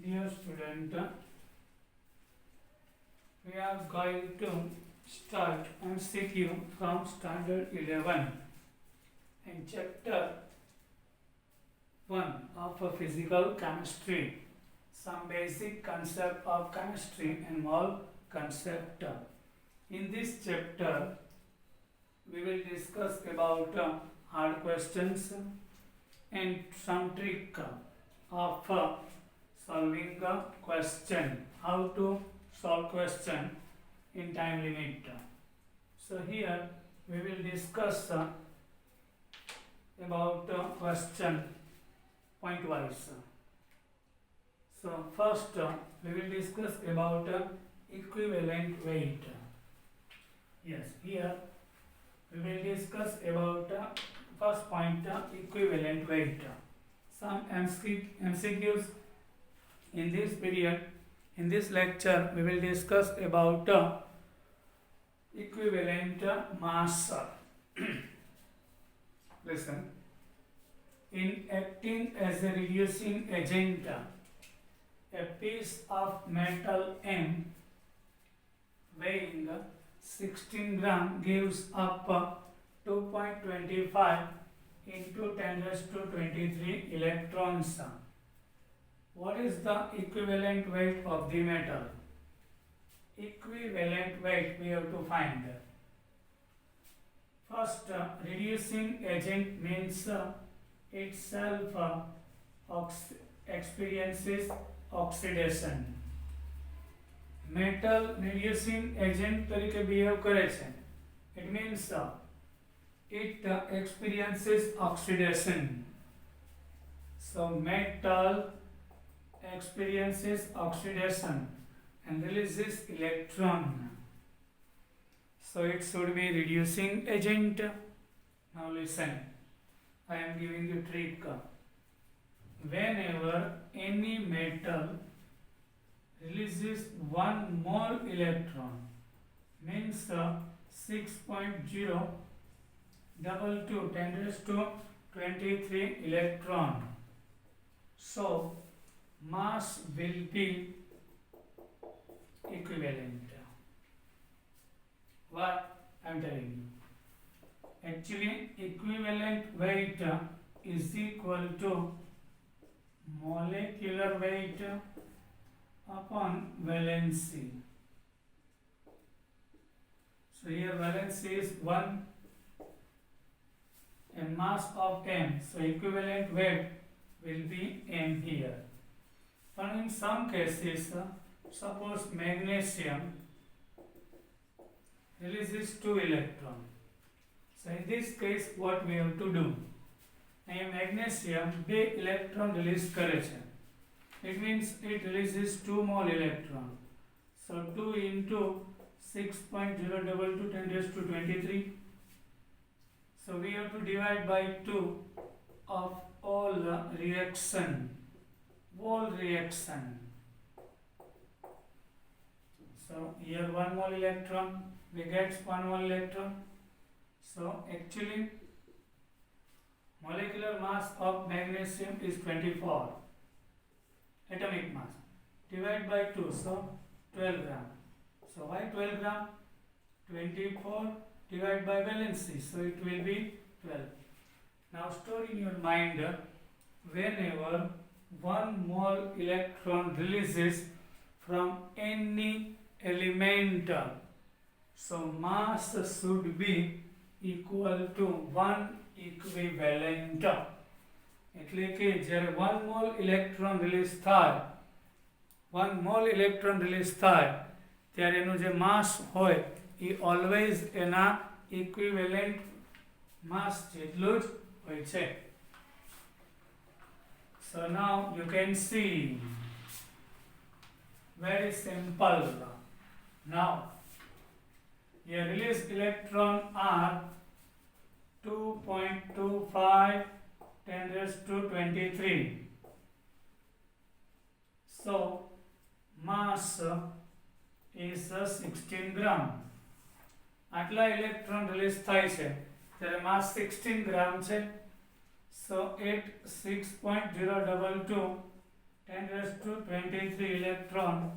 Dear student, we are going to start MCQ from standard 11 in chapter 1 of physical chemistry. Some basic concept of chemistry and mole concept. In this chapter, we will discuss about hard questions and some trick of solving a question, how to solve question in time limit. So here we will discuss about question point wise. So first we will discuss about equivalent weight. Yes, here we will discuss about first point equivalent weight. Some MCQs in this period. In this lecture we will discuss about equivalent mass. Listen. In acting as a reducing agent, a piece of metal M weighing 16 gram gives up 2.25 into 10 raised to 23 electrons. What is the equivalent weight of the metal? Equivalent weight we have to find. First, reducing agent means itself experiences oxidation. Metal reducing agent તરીકે behave કરે છે. It means it experiences oxidation. So metal experiences oxidation and releases electron. So it should be reducing agent. Now listen, I am giving you trick. Whenever any metal releases 1 mole electron, means 6.0 double to 10 raised to 23 electron. So mass will be equivalent. What I am telling you? Actually, equivalent weight is equal to molecular weight upon valency. So here valency is 1 and mass of M. So equivalent weight will be M here. But in some cases, suppose magnesium releases 2 electrons. So in this case, what we have to do? અહીં magnesium 2 electron release કરે છે. It means it releases 2 mole electron. So 2 into 6.022 10 raised to 23. So we have to divide by 2 of all reaction. Whole reaction. So here 1 mole electron, we get 1 mole electron. So actually molecular mass of magnesium is 24 atomic mass. Divide by 2, so 12 gram. So why 12 gram? 24 divided by valency, so it will be 12. Now store in your mind, whenever 1 mole electron releases from any element, so mass should be equal to 1 equivalent. એટલે કે જ્યારે 1 mole electron release થાય, 1 mole electron release થાય ત્યારે એનું જે mass હોય એ always એના equivalent mass જેટલું જ હોય છે. So now you can see, very simple. Now here released electron are 2.25 10 raised to 23. So mass is 16 gram. આટલા ઇલેક્ટ્રોન રિલીઝ થાય છે ત્યારે માસ 16 ગ્રામ છે. So at 6.022 10 raised to 23 electron,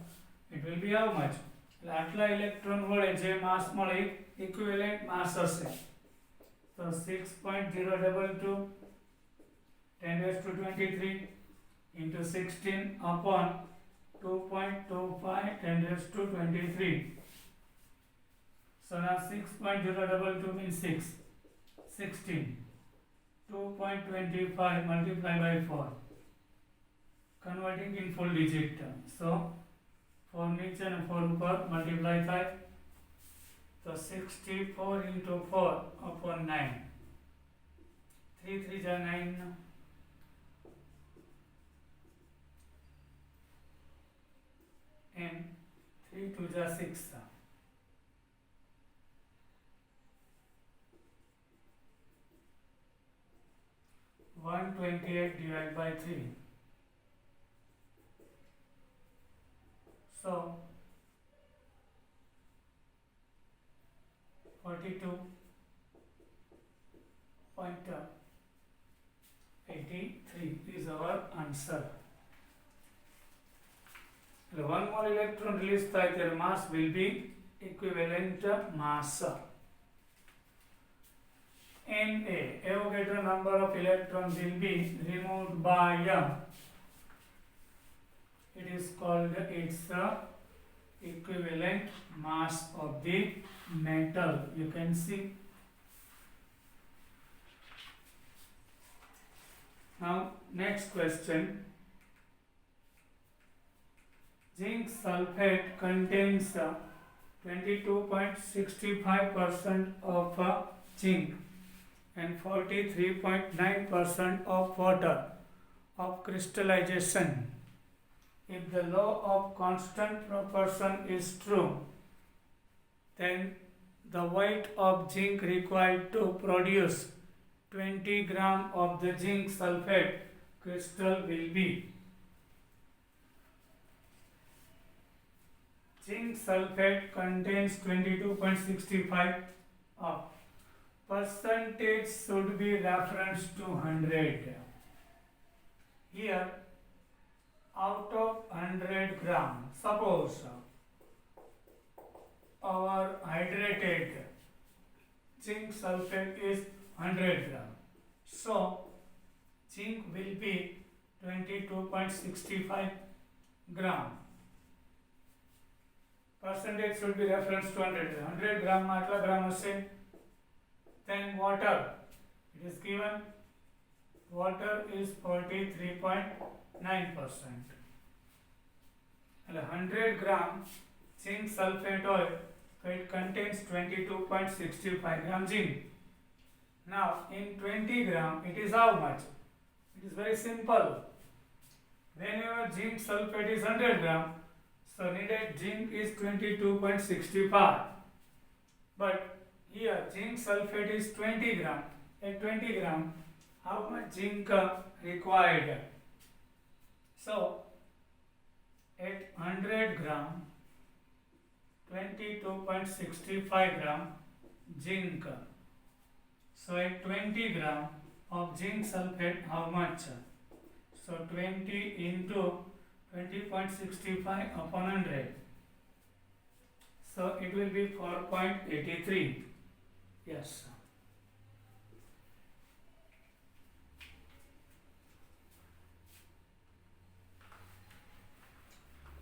it will be how much? આટલા ઇલેક્ટ્રોન વડે જે માસ મળે equivalent માસ હશે. તો 6.022 10 raised to 23 into 16 upon 2.25 10 raised to 23. So now 6.022 means 6. 16. 2.25 multiplied by 4. Converting in full digit term. So 4 નીચે અને 4 ઉપર મલ્ટીપ્લાય થાય તો 64 into 4 upon 9. 3 3 जा 9 and 3 2 जा 6. 128 divided by 3. So 42.83 is our answer. The one more electron released by their mass will be equivalent mass. Na, Avogadro number of electrons will be removed by it is called its equivalent mass of the metal. You can see. Now next question. Zinc sulfate contains 22.65% of zinc and 43.9% of water of crystallization. If the law of constant proportion is true, then the weight of zinc required to produce 20 gram of the zinc sulfate crystal will be. Zinc sulfate contains 22.65 of percentage should be reference to 100. Here out of 100 gram, suppose our hydrated zinc sulfate is 100 gram. So zinc will be 22.65 gram. Percentage should be reference to 100. 100 gram matla gram hase. Then water, it is given water is 43.9%. And 100 gram zinc sulfate oil, so it contains 22.65 gram zinc. Now in 20 gram it is how much? It is very simple. Whenever zinc sulfate is 100 gram, so needed zinc is 22.65. But here zinc sulfate is 20 gram. At 20 gram, how much zinc required? So at 100 gram, 22.65 gram zinc. So at 20 gram of zinc sulfate, how much? So 20 into 20.65 upon 100. So it will be 4.83. Yes.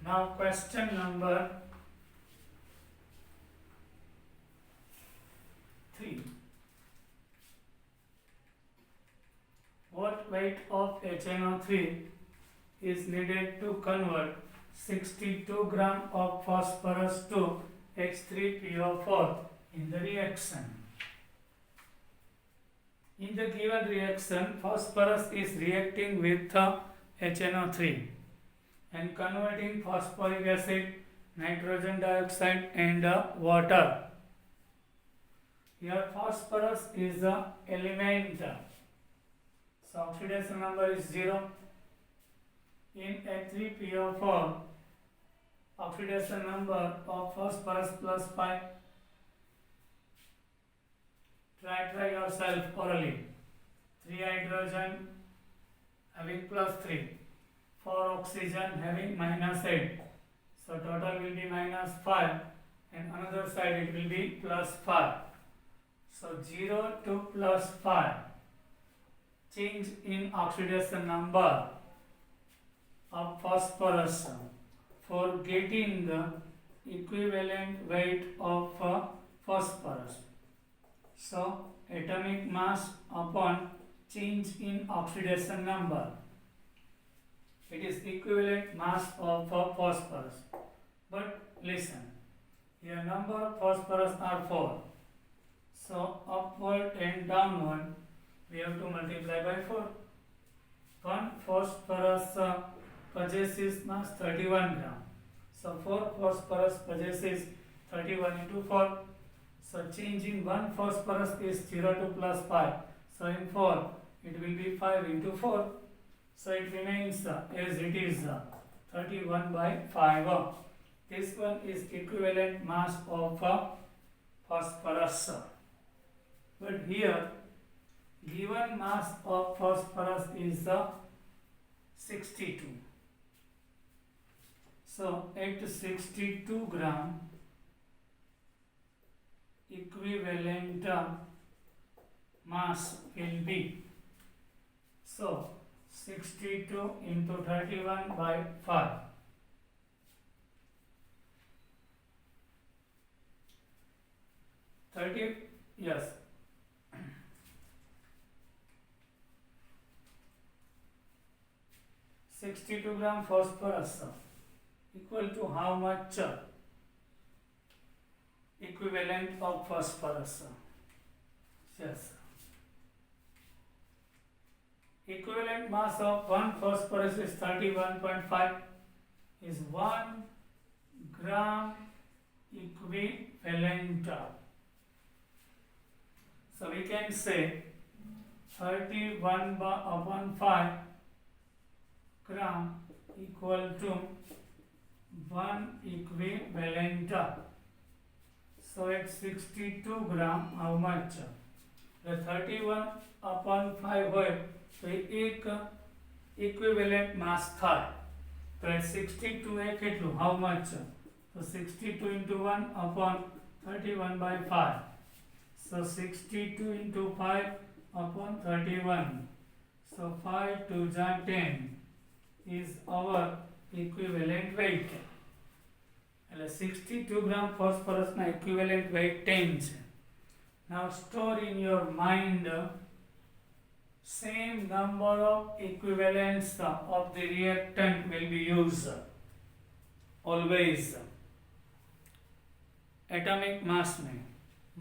Now question number 3. What weight of HNO3 is needed to convert 62 gram of phosphorus to H3PO4 in the reaction? In the given reaction, phosphorus is reacting with HNO3 and converting phosphoric acid, nitrogen dioxide and water. Here phosphorus is the element. So oxidation number is 0. In H3PO4, oxidation number of phosphorus plus 5. Try yourself orally. 3 hydrogen having plus 3. for oxygen having -8. So total will be -5 and another side it will be +5. So 0 to +5. Change in oxidation number of phosphorus for getting the equivalent weight of phosphorus. So atomic mass upon change in oxidation number. It is equivalent mass of phosphorus. But listen, here number of phosphorus are 4. So upward and downward we have to multiply by 4. One phosphorus possesses mass 31 gram. So 4 phosphorus possesses 31 into 4. So changing one phosphorus is 0 to +5. So in 4 it will be 5 into 4. So it remains as it is 31 by 5. This one is equivalent mass of phosphorus. But here given mass of phosphorus is 62. So at 62 gram equivalent mass will be, so 62 into 31 by 5. 30, yes. 62 gram phosphorus equal to how much equivalent of phosphorus? Yes. Equivalent mass of one phosphorus is 31.5 is 1 gram equivalent. So we can say 31 upon 5 gram equal to 1 equivalent. So at 62 gram how much? The 31 upon 5 હોય તો એક equivalent mass થાય. તો at 62 એ કેટલું? How much? So 62 into 1 upon 31 by 5. So 62 into 5 upon 31. So 5 to 10 is our equivalent weight. એટલે 62 gram phosphorus na equivalent weight 10 છે. Now store in your mind same number of equivalents of the reactant will be used. Always atomic mass में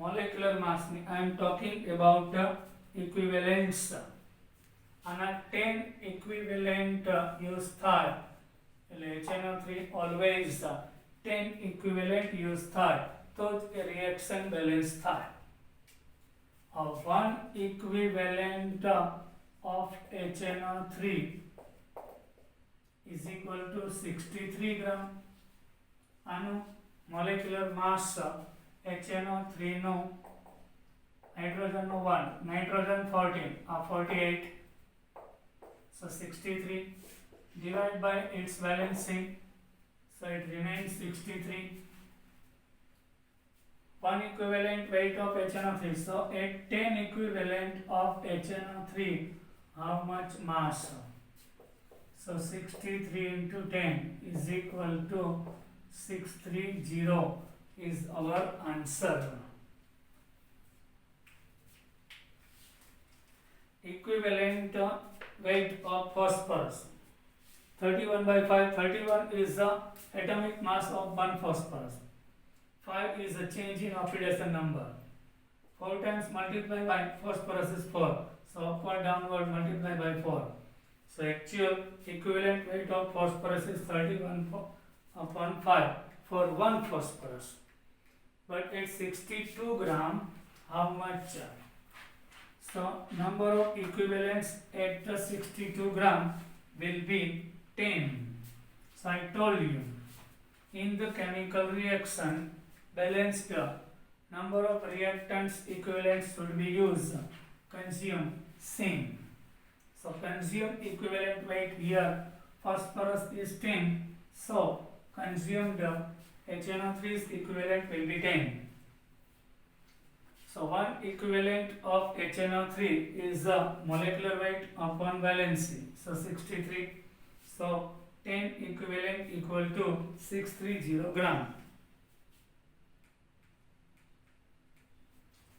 molecular mass में I am talking about equivalents. આના 10 equivalent use થાય એટલે HNO3 always 10 equivalent use થાય તો જ એ reaction balance થાય. One equivalent of HNO3 is equal to 63 gram. આનું molecular mass HNO3 no nitrogen no 1 nitrogen 14 48. So 63 divided by its valency, so it remains 63. One equivalent weight of HNO3. So at 10 equivalent of HNO3, how much mass? So 63 into 10 is equal to 630 is our answer. Equivalent weight of phosphorus 31 by 5. 31 is the atomic mass of one phosphorus. 5 is the change in oxidation number. 4 times multiplied by phosphorus is 4. So upward downward multiply by 4. So actual equivalent weight of phosphorus is 31 upon 5 for one phosphorus. But at 62 gram, how much? So number of equivalents at the 62 gram will be 10. So I told you in the chemical reaction balanced number of reactants equivalents should be used. Consume same. So consume equivalent weight here phosphorus is 10, so consumed HNO3's equivalent will be 10. So 1 equivalent of HNO3 is the molecular weight upon valency, so 63. So 10 equivalent equal to 630 gram.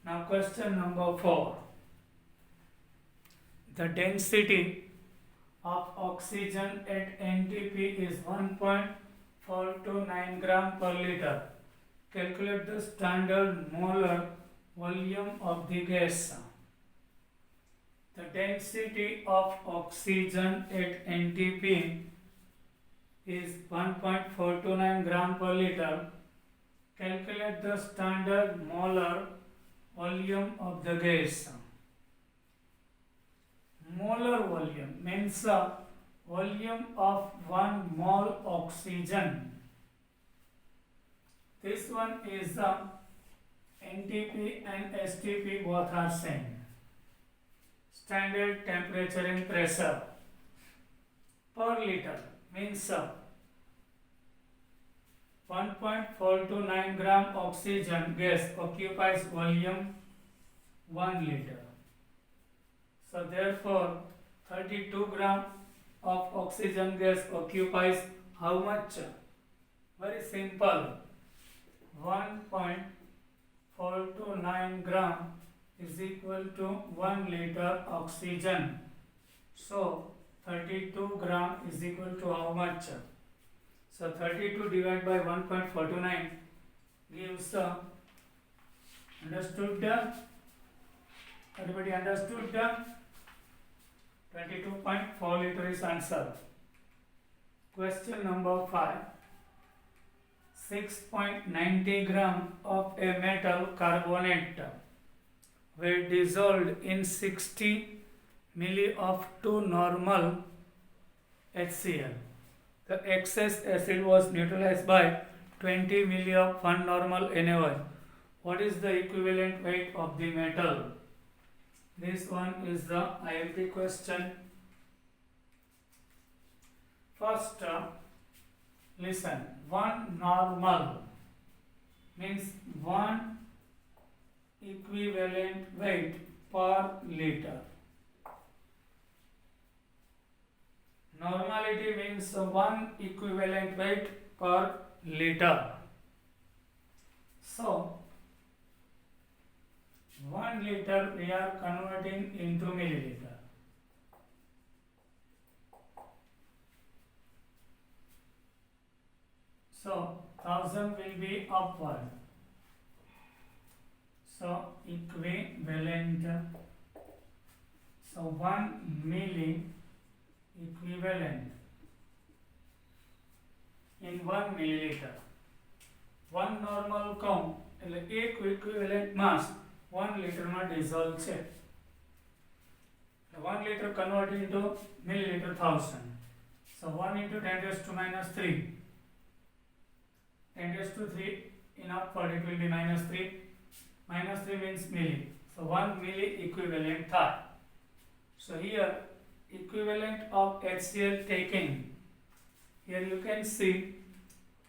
Now question number 4. The density of oxygen at NTP is 1.429 gram per liter. Calculate the standard molar volume of the gas. The density of oxygen at NTP is 1.429 gram per liter. Calculate the standard molar volume of the gas. Molar volume means the volume of 1 mole oxygen. This one is the NTP and STP both are same. Standard temperature and pressure per liter means 1.429 gram oxygen gas occupies volume 1 liter. So therefore 32 gram of oxygen gas occupies how much? Very simple. 1.429 gram is equal to 1 liter oxygen. So 32 gram is equal to how much? So 32 divided by 1.429 gives understood? Everybody understood? 22.4 liter is answer. Question number 5. 6.90 gram of a metal carbonate were dissolved in 60 milli of 2 normal HCl. The excess acid was neutralized by 20 milli of 1 normal NaOH. What is the equivalent weight of the metal? This one is the IMP question. First, listen. 1 normal means 1 equivalent weight per liter. Normality means 1 equivalent weight per liter. So 1 liter we are converting into milliliter. So 1000 will be upward. So equivalent. So 1 milli equivalent in 1 milliliter. 1 normal count એટલે એક equivalent mass 1 liter માં dissolve છે. 1 liter converted into milliliter 1000. So 1 into 10 raised to minus 3. 10 raised to 3 in upward it will be minus 3. Minus 3 means milli. So 1 milli equivalent thought. So here equivalent of HCl taken. Here you can see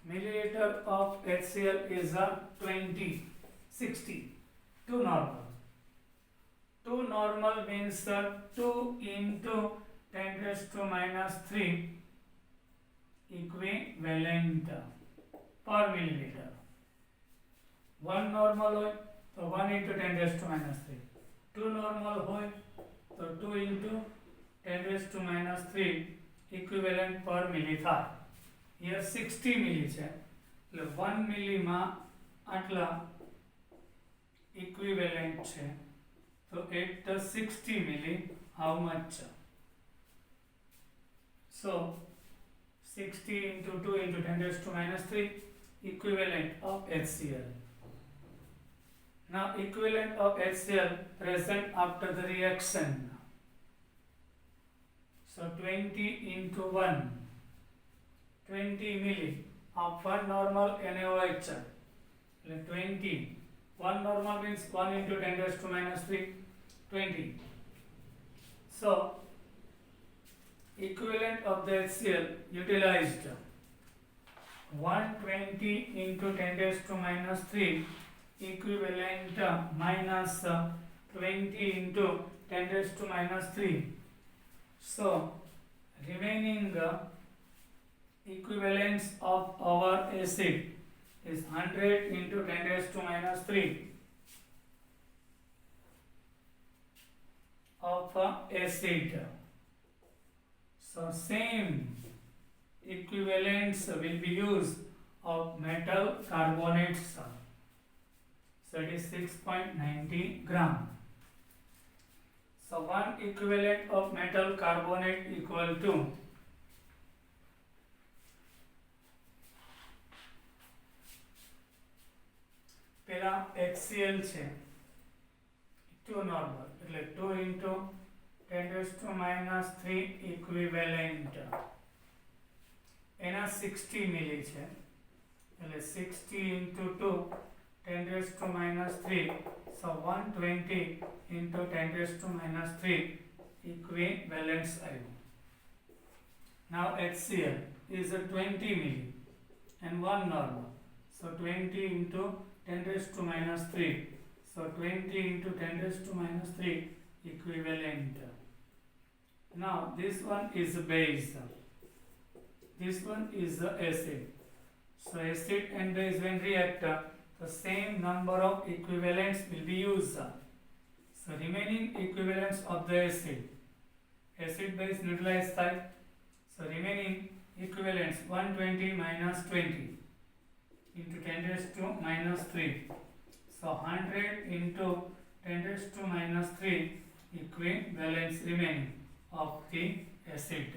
milliliter of HCl is a 20, 60. 2 normal. 2 normal means 2 into 10 raised to minus 3 equivalent per milliliter. 1 normal hoy so 1 into 10 raised to minus 3. 2 normal hoy so 2 into 10 raised to minus 3 equivalent per milli થાય. Here 60 milli છે એટલે 1 milli માં આટલા equivalent છે. So at 60 milli how much? So 60 into 2 into 10 raised to minus 3 equivalent of HCl. Now equivalent of HCl present after the reaction. So 20 into 1, 20 milli of 1 normal NaOH. 20. 1 normal means 1 into 10 raised to minus 3, 20. So equivalent of the HCl utilized 120 into 10 raised to minus 3 equivalent minus 20 into 10 raised to minus 3. So remaining equivalence of our acid is 100 into 10 raised to minus 3 of acid. So same equivalents will be used of metal carbonates. So it is 6.90 gram. So one equivalent of metal carbonate equal to પેલા HCl છે 2 normal એટલે 2 into 10 raised to minus 3 equivalent એના 60 મિલી છે એટલે 60 into 2 10 raised to minus 3 so 120 into 10 raised to minus 3 equivalents આવ્યું. Now HCl is a 20 milli and 1 normal, so 20 into 10 raised to minus 3, so 20 into 10 raised to minus 3 equivalent. Now this one is a base, this one is the acid. So acid and base when react, the same number of equivalents will be used. So remaining equivalents of the acid base neutralize type. So remaining equivalents 120 minus 20 into 10 raised to minus 3. So 100 into 10 raised to minus 3 equivalents remaining of the acid.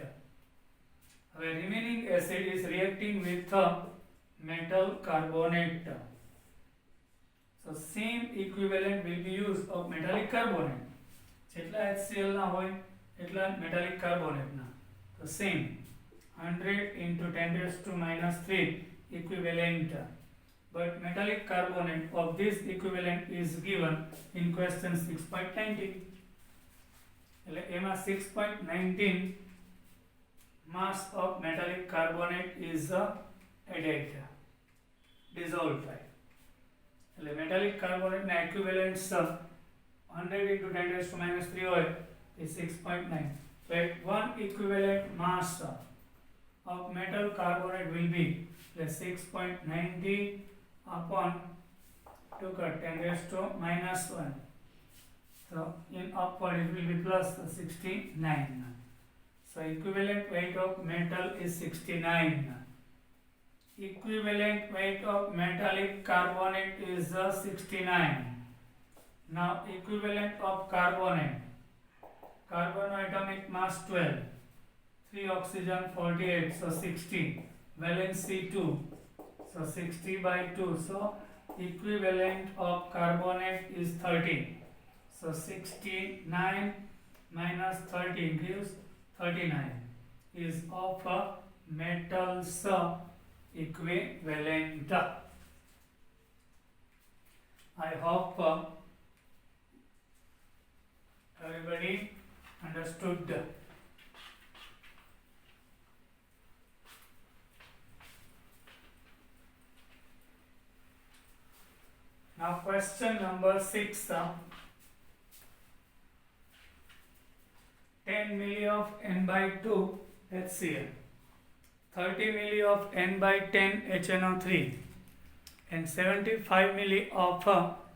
The remaining acid is reacting with metal carbonate. So same equivalent will be used of metallic carbonate. જેટલા HCl ના હોય એટલા metallic carbonate ના. So same 100 into 10 raised to minus 3 equivalent. But metallic carbonate of this equivalent is given in question 6.19. એટલે એમાં 6.19 mass of metallic carbonate is added, dissolved by. એટલે metallic carbonate ના equivalents 100 into 10 raised to minus 3 હોય is 6.9. So at one equivalent mass of metal carbonate will be 6.90 upon 2 cut 10 raised to minus 1. So in upward it will be plus 69. So equivalent weight of metal is 69. Equivalent weight of metallic carbonate is 69. Now equivalent of carbonate. Carbon atomic mass 12. 3 oxygen 48, so 60. Valency 2, so 60 by 2. So equivalent of carbonate is 30. So 69 minus 30 gives 39 is of metals equivalent. I hope everybody understood. Now question number 6. 10 milli of n by 2 HCl, 30 milli of n by 10 HNO3 and 75 milli of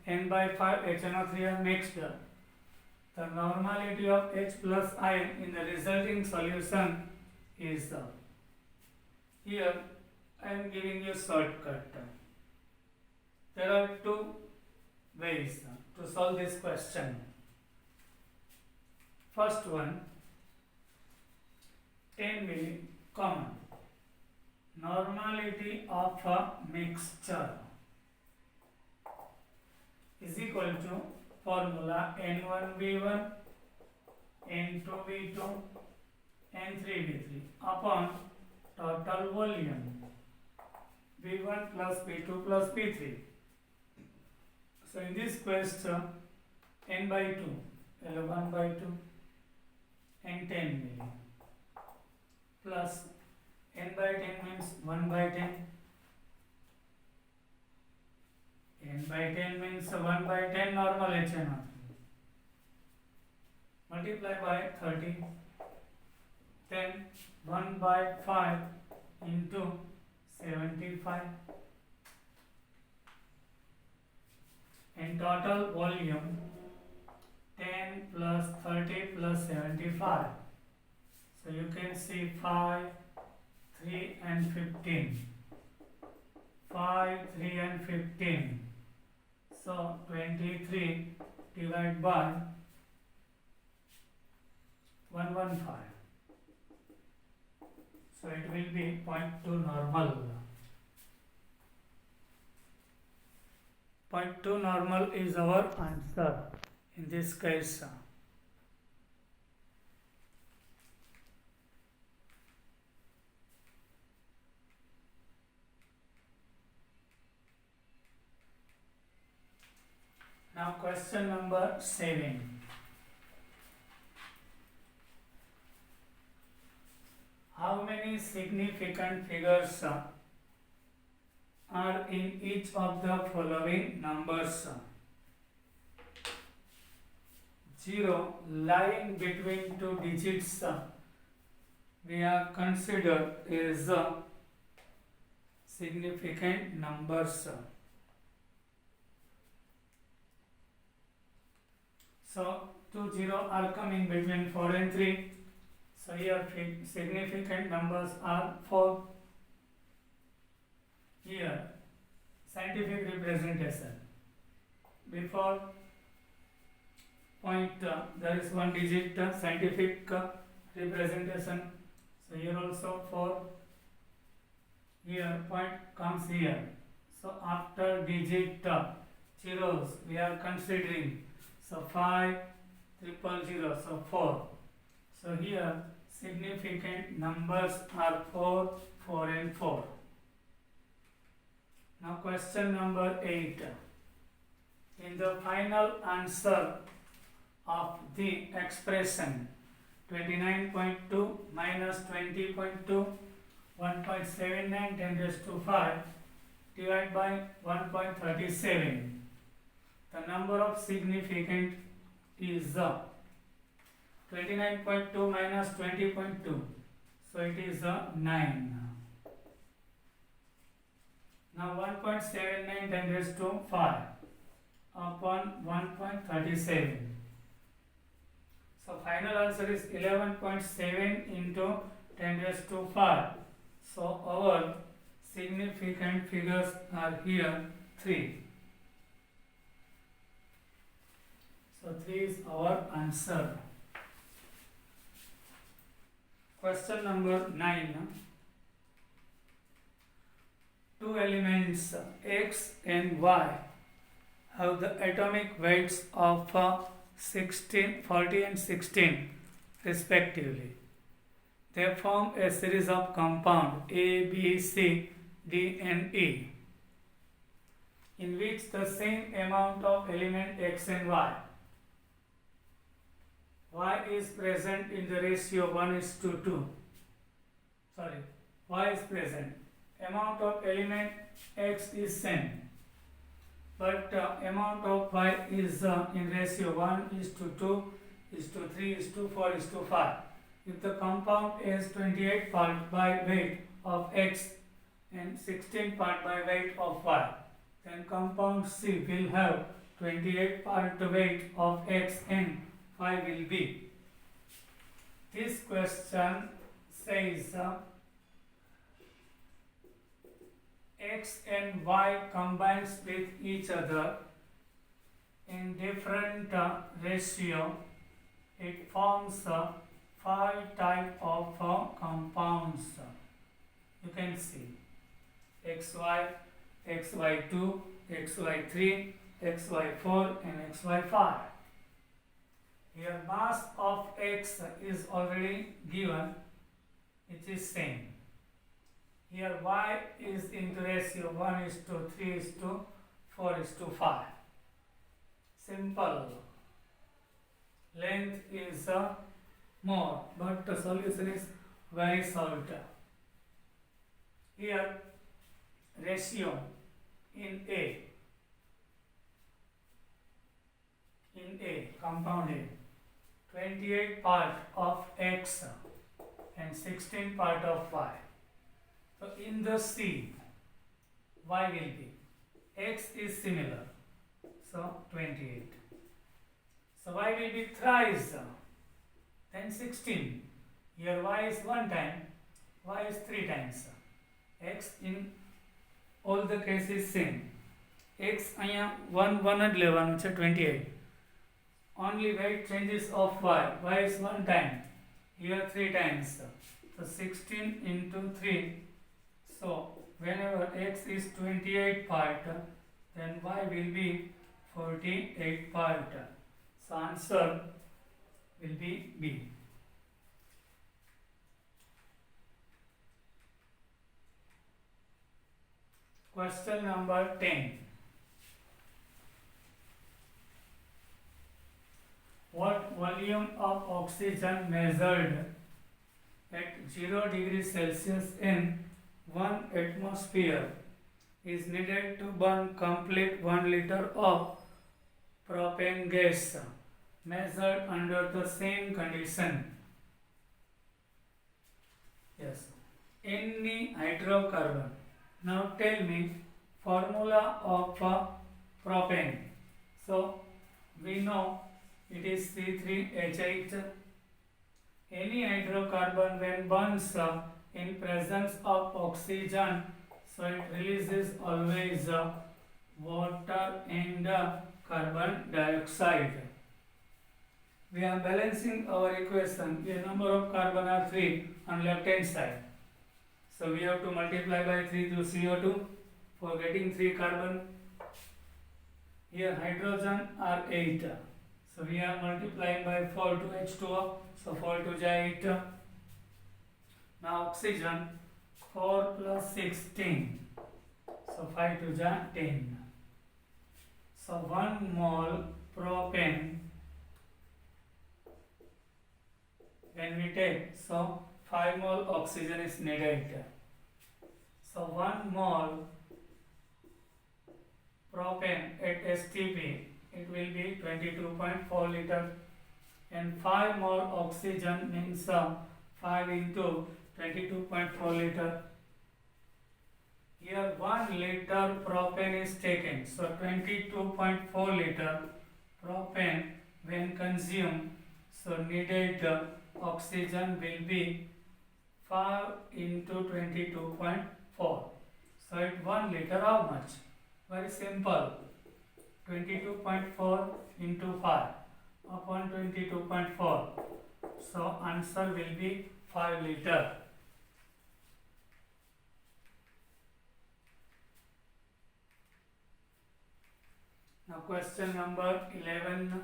n by 5 HNO3 are mixed. The normality of H plus ion in the resulting solution is here I am giving you shortcut. There are two ways to solve this question. First one, 10 milli common. Normality of a mixture is equal to formula N1V1, N2V2, N3V3 upon total volume V1 plus V2 plus V3. So in this question, n by 2, L1 by 2 and 10 milli. plus n by 10 means 1 by 10. n by 10 means 1 by 10 normal HNO. Multiply by 30. Then 1 by 5 into 75. In total volume 10 plus 30 plus 75. So you can see 5, 3 and 15. 5, 3 and 15. So 23 divided by 115. So it will be 0.2 normal. 0.2 normal is our answer in this case. Now question number 7. How many significant figures are in each of the following numbers? 0 lying between two digits we are considered as significant numbers. So 2 0 are coming between 4 and 3. So here significant numbers are 4. Here scientific representation. Before point there is one digit scientific representation. So here also 4. Here point comes here. So after digit zeros we are considering. So 5, 000, so 4. So here significant numbers are 4, 4 and 4. Now question number 8. In the final answer of the expression 29.2 minus 20.2, 1.79 10 raised to 5 divided by 1.37. The number of significant is 29.2 minus 20.2. So it is 9. Now 1.79 10 raised to 5 upon 1.37. So final answer is 11.7 into 10 raised to 5. So our significant figures are here 3. So 3 is our answer. Question number 9. Two elements X and Y have the atomic weights of 16, 40 and 16 respectively. They form a series of compound A, B, C, D and E in which the same amount of element X and Y is present in the ratio 1:2. Y is present. Amount of element X is same, but amount of Y is in ratio 1:2, 3:4, 4:5. If the compound is 28 part by weight of X and 16 part by weight of Y, then compound C will have 28 part weight of X and Y will be. This question says X and Y combines with each other in different ratio. It forms 5 type of compounds. You can see XY, XY2, XY3, XY4 and XY5. Here mass of X is already given, which is same. Here Y is in the ratio 1:3:4:5. Simple. Length is more, but the solution is very salt. Here ratio in compound A, 28 part of X and 16 part of Y. So in the C, Y will be, X is similar, so 28. So Y will be thrice, then 16. Here Y is 1 time, Y is 3 times. X in all the cases same. X અહીંયા 1 જ લેવાનું છે 28. Only weight changes of Y. Y is 1 time. Here 3 times. So 16 into 3. So whenever X is 28 part, then Y will be 48 part. So answer will be B. Question number 10. What volume of oxygen measured at 0 degrees Celsius in 1 atmosphere is needed to burn complete 1 liter of propane gas measured under the same condition? Yes. Any hydrocarbon. Now tell me formula of propane. So we know it is C3H8. Any hydrocarbon when burns in presence of oxygen, so it releases always water and carbon dioxide. We are balancing our equation. The number of carbon are 3 on left hand side. So we have to multiply by 3 to CO2 for getting 3 carbon. Here hydrogen are 8. So we are multiplying by 4 to H2O. So 4 to 8. Now oxygen 4 plus 16. So 5 to 10. So 1 mole propane when we take, so 5 mole oxygen is needed. So 1 mole propane at STP, it will be 22.4 liter, and 5 mole oxygen means 5 into 22.4 liter. Here 1 liter propane is taken, so 22.4 liter propane when consumed, so needed oxygen will be 5 into 22.4. So at 1 liter how much? Very simple. 22.4 into 5 upon 22.4. So answer will be 5 liter. Now question number 11.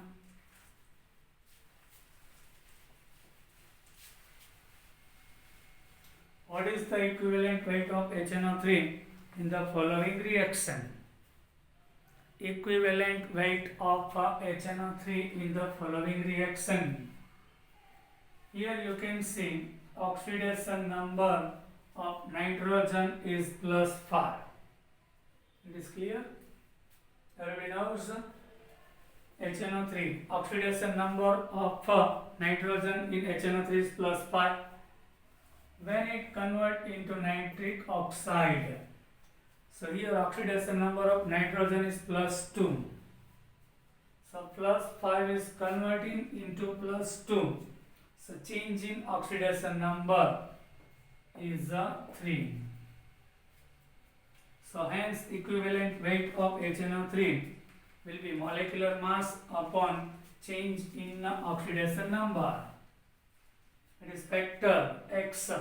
What is the equivalent weight of HNO3 in the following reaction? Equivalent weight of HNO3 in the following reaction. Here you can see oxidation number of nitrogen is plus 5. It is clear? Everybody knows HNO3. Oxidation number of nitrogen in HNO3 is plus 5. When it converts into nitric oxide, so here oxidation number of nitrogen is plus 2. So plus 5 is converting into plus 2. So change in oxidation number is 3. So hence equivalent weight of HNO3 will be molecular mass upon change in oxidation number. It is factor X.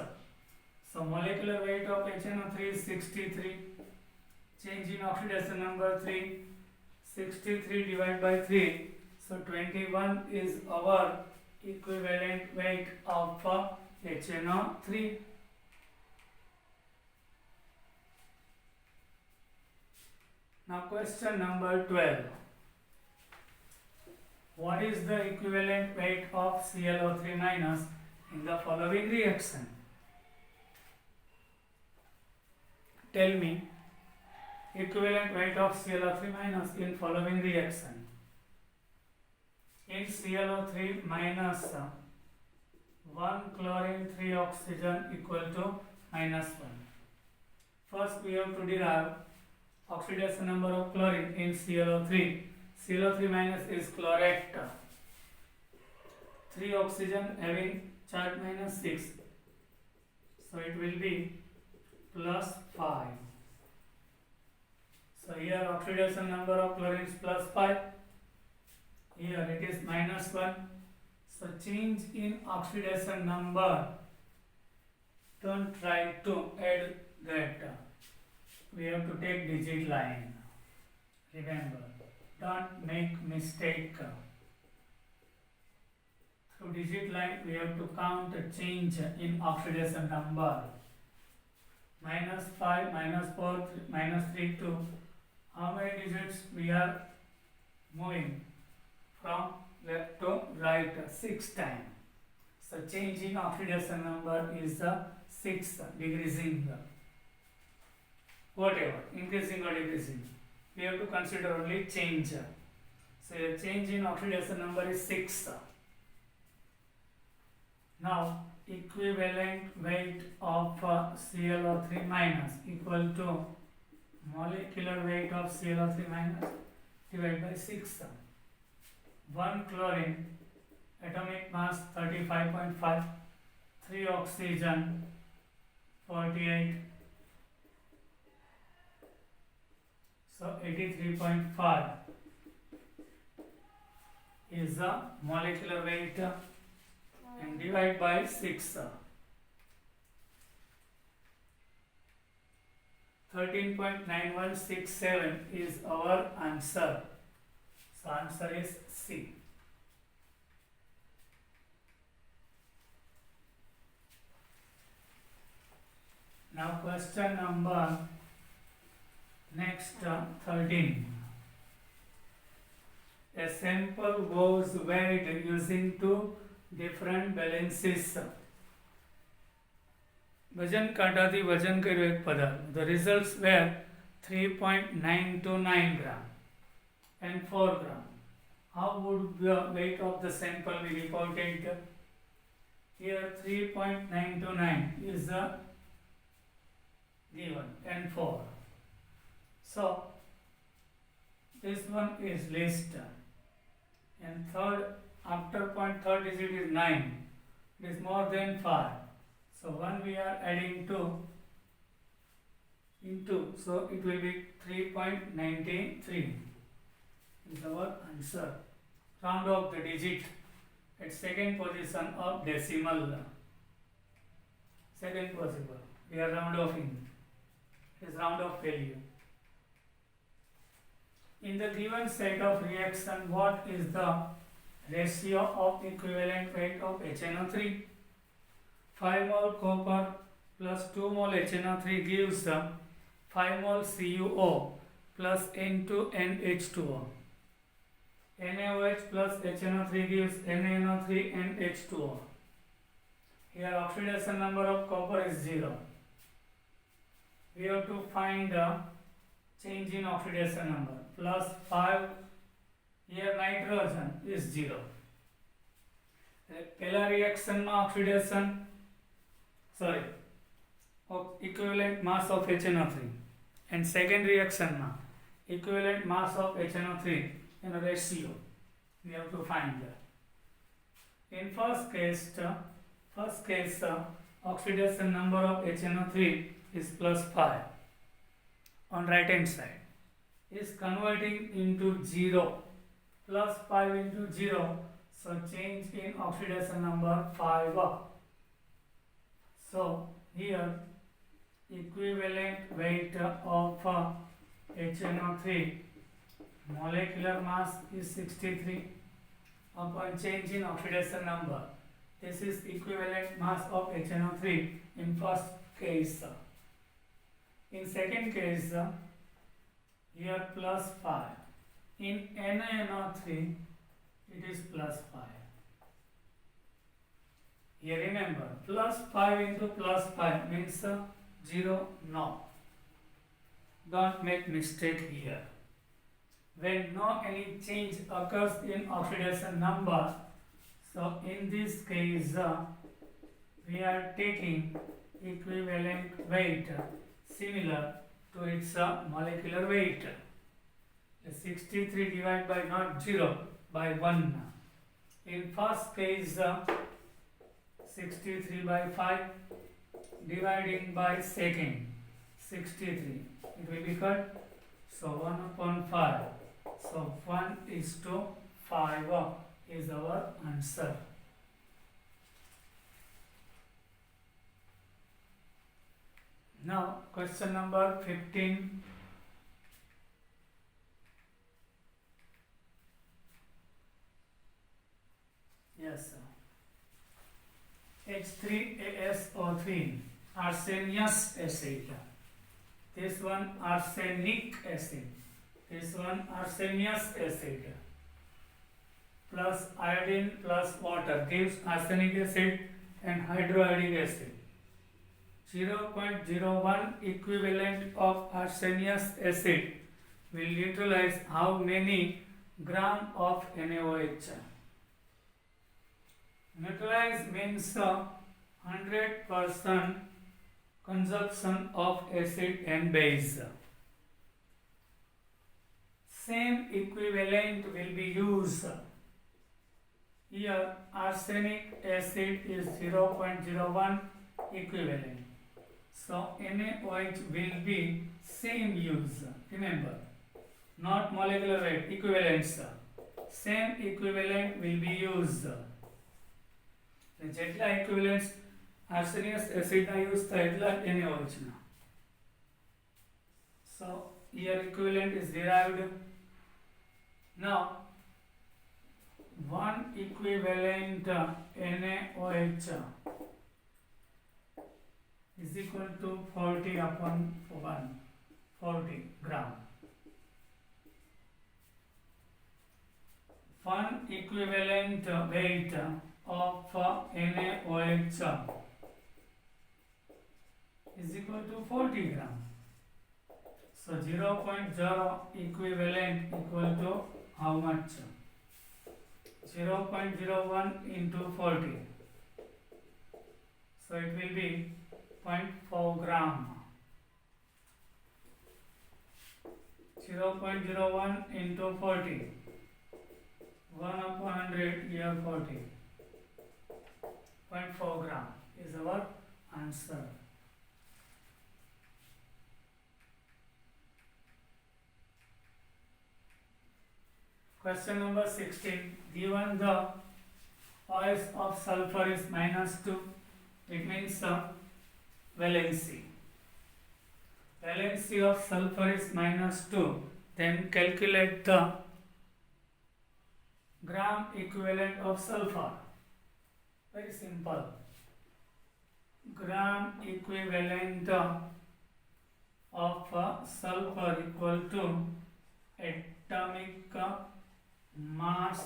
So molecular weight of HNO3 is 63. Change in oxidation number 3. 63 divided by 3. So 21 is our equivalent weight of HNO3. Now question number 12. What is the equivalent weight of ClO3 minus in the following reaction? tell me equivalent weight of ClO3 minus in following reaction. In ClO3 minus 1 chlorine 3 oxygen equal to minus 1. First we have to derive oxidation number of chlorine in ClO3. ClO3 minus is chlorate. 3 oxygen having charge minus 6. So it will be plus 5. So here oxidation number of chlorine is plus 5. Here it is minus 1. So change in oxidation number. Don't try to add that. We have to take digit line. Remember, don't make mistake. Through digit line we have to count a change in oxidation number. Minus 5, minus 4, minus 3, 2. How many digits we are moving? From left to right 6 times. So change in oxidation number is 6, decreasing. Whatever, increasing or decreasing. We have to consider only change. So change in oxidation number is 6. Now equivalent weight of ClO3 minus equal to molecular weight of ClO3 minus divided by 6. 1 chlorine, atomic mass 35.5, 3 oxygen 48, so 83.5 is the molecular weight and divide by 6. 13.9167 is our answer. So answer is C. Now question number next 13. A sample was weighed using two different balances. वजन कांटाथी वजन कर्यो एक पदार्थ. The results were 3.929 gram and 4 gram. How would the weight of the sample be reported? Here 3.929 is the given and 4. So this one is least and third after point third digit is 9. It is more than 5. So 1 we are adding 2 into, so it will be 3.93 is our answer. Round off the digit at second position of decimal. Second possible. We are round offing. It is round off value. In the given set of reaction, what is the ratio of equivalent weight of HNO3? 5 mole copper plus 2 mole HNO3 gives 5 mole CuO plus N2NH2O. NaOH plus HNO3 gives NaNO3 and H2O. Here oxidation number of copper is 0. We have to find the change in oxidation number. Plus 5, here nitrogen is 0. Pela reaction ma oxidation, equivalent mass of HNO3 and second reaction ma equivalent mass of HNO3 in a ratio we have to find. In first case oxidation number of HNO3 is plus 5 on right hand side, is converting into 0, plus 5 into 0, so change in oxidation number 5. So here equivalent weight of HNO3 molecular mass is 63 upon change in oxidation number. This is equivalent mass of HNO3 in first case. In second case, here plus 5. In NaNO3, it is plus 5. Here remember, plus 5 into plus 5 means 0, no. don't make mistake here. When no any change occurs in oxidation number, so in this case we are taking equivalent weight similar to its molecular weight. 63 divided by not 0 by 1. In first case 63 by 5 dividing by second 63, it will be cut, so 1 upon 5, so 1:5 is our answer. Now question number 15. Yes, sir. H3ASO3, arsenious acid. This one arsenic acid. This one arsenious acid. Plus iodine plus water gives arsenic acid and hydroiodic acid. 0.01 equivalent of arsenious acid will neutralize how many gram of NaOH? Neutralize means 100% consumption of acid and base. Same equivalent will be used. Here arsenic acid is 0.01 equivalent. So NaOH will be same use. Remember, not molecular weight, equivalents. Same equivalent will be used. જેટલા equivalents arsenious acid ના use થાય એટલા NaOH ના. So here equivalent is derived. Now one equivalent NaOH is equal to 40 upon 1, 40 gram. One equivalent weight of NaOH is equal to 40 gram. So 0.0 equivalent equal to how much? 0.01 into 40. So it will be 0.4 gram. 0.01 into 40. 1 upon 100 here 40. 0.4 gram is our answer. Question number 16. Given the OS of sulfur is -2, it means valency. Valency of sulfur is -2. Then calculate the gram equivalent of sulfur. Very simple. Gram equivalent of sulfur equal to atomic mass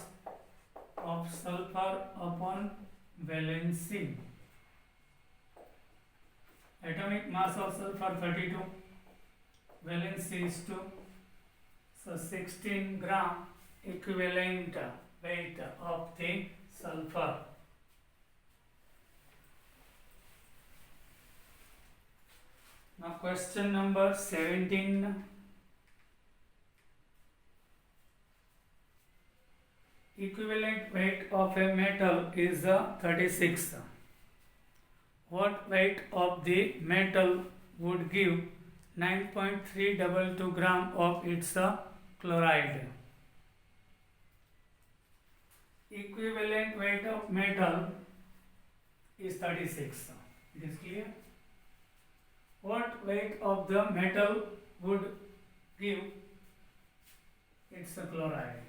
of sulfur upon valency. Atomic mass of sulfur 32, valency is 2, so 16 gram equivalent weight of the sulfur. Now question number 17. Equivalent weight of a metal is 36. What weight of the metal would give 9.322 gram of its chloride? Equivalent weight of metal is 36. It is clear? What weight of the metal would give its chloride?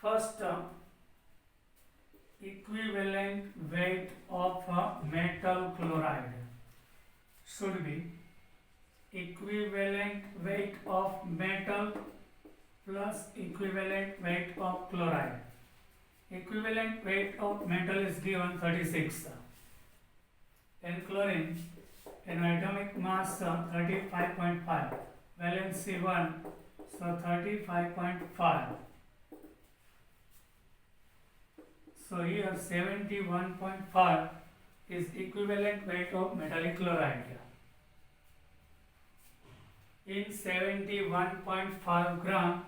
First, equivalent weight of metal chloride should be equivalent weight of metal plus equivalent weight of chloride. Equivalent weight of metal is given 36. And chlorine and atomic mass 35.5, valency 1, so 35.5. So here 71.5 is equivalent weight of metallic chloride. In 71.5 gram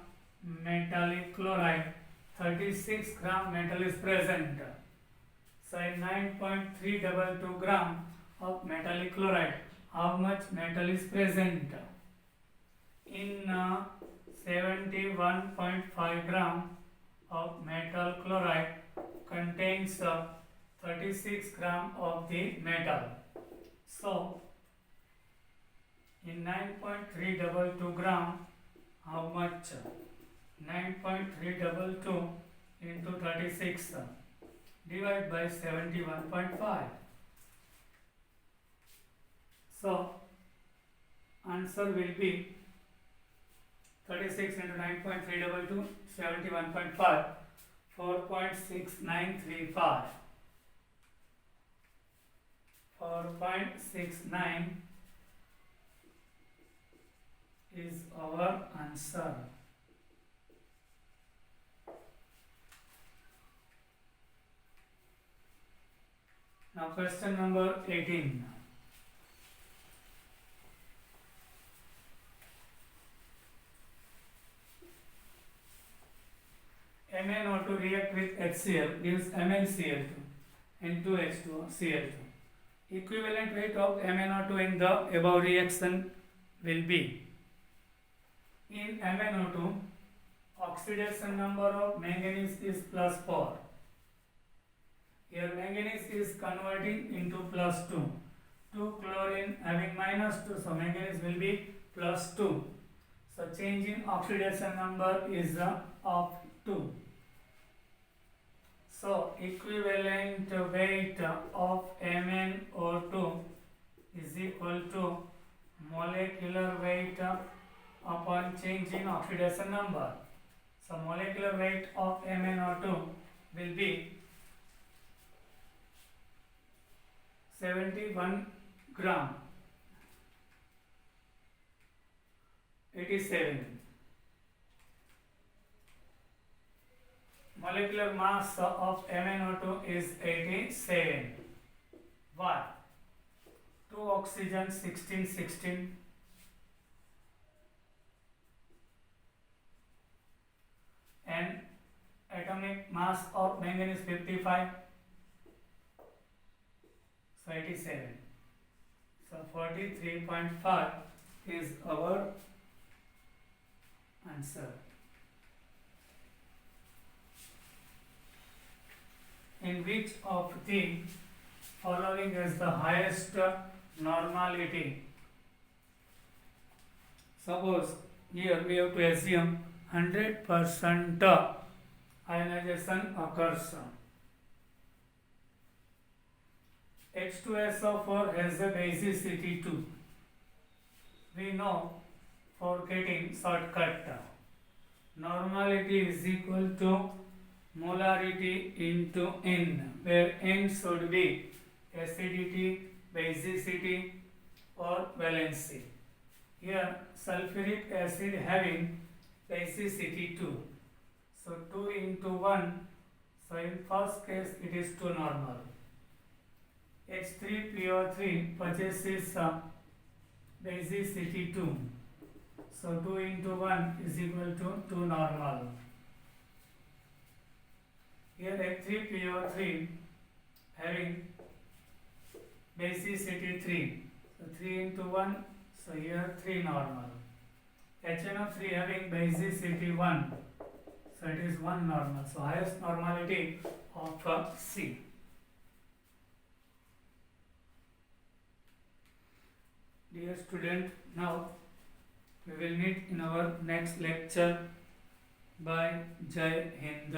metallic chloride, 36 gram metal is present. So in 9.322 gram of metallic chloride, how much metal is present? In 71.5 gram of metal chloride contains 36 gram of the metal. So in 9.322 gram, how much? 9.322 into 36 divided by 71.5. So answer will be 36 into 9.322, 71.5, 4.6935. 4.69 is our answer. Now question number 18. MnO2 react with HCl gives MnCl2 and 2H2O Cl2. Equivalent weight of MnO2 in the above reaction will be, in MnO2 oxidation number of manganese is +4. Here manganese is converting into +2. 2 chlorine having -2, so manganese will be +2. So change in oxidation number is of 2. So equivalent weight of MnO2 is equal to molecular weight upon change in oxidation number. So molecular weight of MnO2 will be 71 gram 87. Molecular mass of MnO2 is 87. Why? 2 oxygen 16 16 and atomic mass of manganese 55, so 87. So 43.5 is our answer. In which of the following is the highest normality? Suppose here we have to assume 100% ionization occurs. H2SO4 has a basicity 2. We know for getting shortcut, normality is equal to molarity into N, where N should be acidity, basicity or valency. Here sulfuric acid having basicity 2. So 2 into 1, so in first case it is 2 normal. H3PO3 possesses basicity 2. So 2 into 1 is equal to 2 normal. Here H3PO3 having basicity 3. So 3 into 1, so here 3 normal. HNO3 having basicity 1. So it is 1 normal. So highest normality of C. Dear student, now we will meet in our next lecture. Bye. Jai Hind.